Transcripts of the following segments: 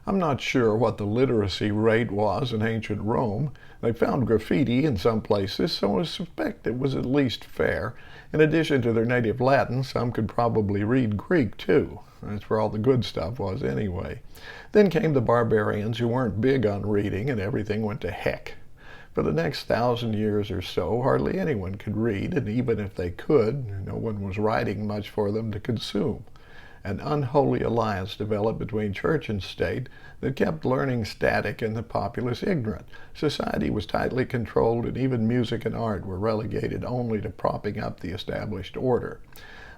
I'm not sure what the literacy rate was in ancient Rome. They found graffiti in some places, so I suspect it was at least fair. In addition to their native Latin, some could probably read Greek too. That's where all the good stuff was anyway. Then came the barbarians who weren't big on reading, and everything went to heck. For the next 1,000 years or so, hardly anyone could read, and even if they could, no one was writing much for them to consume. An unholy alliance developed between church and state that kept learning static and the populace ignorant. Society was tightly controlled, and even music and art were relegated only to propping up the established order.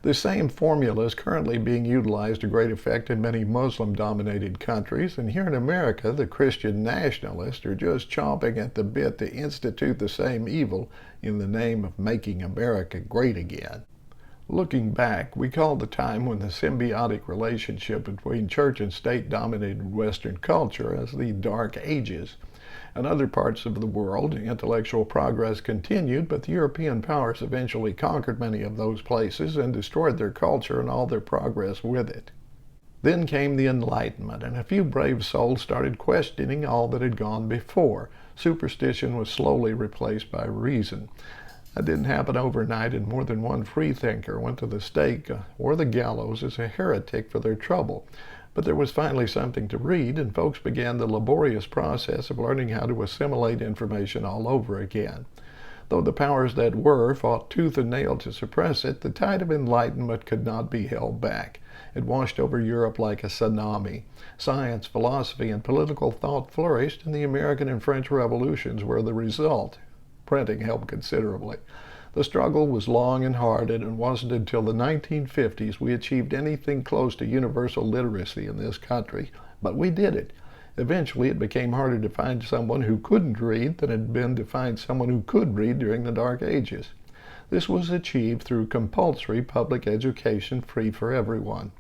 The same formula is currently being utilized to great effect in many Muslim-dominated countries, and here in America, the Christian nationalists are just chomping at the bit to institute the same evil in the name of making America great again. Looking back, we call the time when the symbiotic relationship between church and state dominated Western culture as the Dark Ages. In other parts of the world, intellectual progress continued, but the European powers eventually conquered many of those places and destroyed their culture and all their progress with it. Then came the Enlightenment, and a few brave souls started questioning all that had gone before. Superstition was slowly replaced by reason. That didn't happen overnight, and more than one freethinker went to the stake or the gallows as a heretic for their trouble. But there was finally something to read, and folks began the laborious process of learning how to assimilate information all over again. Though the powers that were fought tooth and nail to suppress it, the tide of enlightenment could not be held back. It washed over Europe like a tsunami. Science, philosophy, and political thought flourished, and the American and French revolutions were the result. Printing helped considerably. The struggle was long and hard, and it wasn't until the 1950s we achieved anything close to universal literacy in this country, but we did it. Eventually, it became harder to find someone who couldn't read than it had been to find someone who could read during the Dark Ages. This was achieved through compulsory public education free for everyone.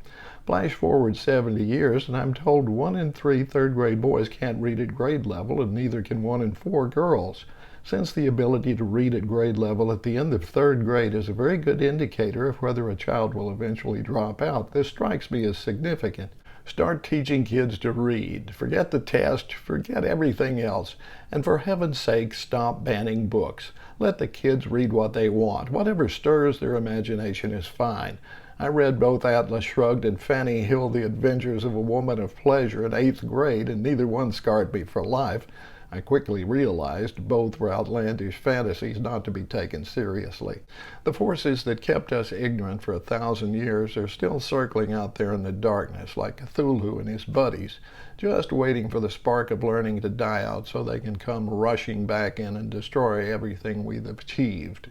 Flash forward 70 years, and I'm told 1 in 3 third-grade boys can't read at grade level, and neither can 1 in 4 girls. Since the ability to read at grade level at the end of 3rd grade is a very good indicator of whether a child will eventually drop out, this strikes me as significant. Start teaching kids to read. Forget the test, forget everything else, and for heaven's sake, stop banning books. Let the kids read what they want. Whatever stirs their imagination is fine. I read both Atlas Shrugged and Fanny Hill, The Adventures of a Woman of Pleasure in 8th grade, and neither one scarred me for life. I quickly realized both were outlandish fantasies not to be taken seriously. The forces that kept us ignorant for 1,000 years are still circling out there in the darkness like Cthulhu and his buddies, just waiting for the spark of learning to die out so they can come rushing back in and destroy everything we've achieved.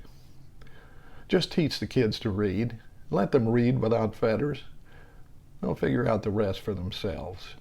Just teach the kids to read. Let them read without fetters. They'll figure out the rest for themselves.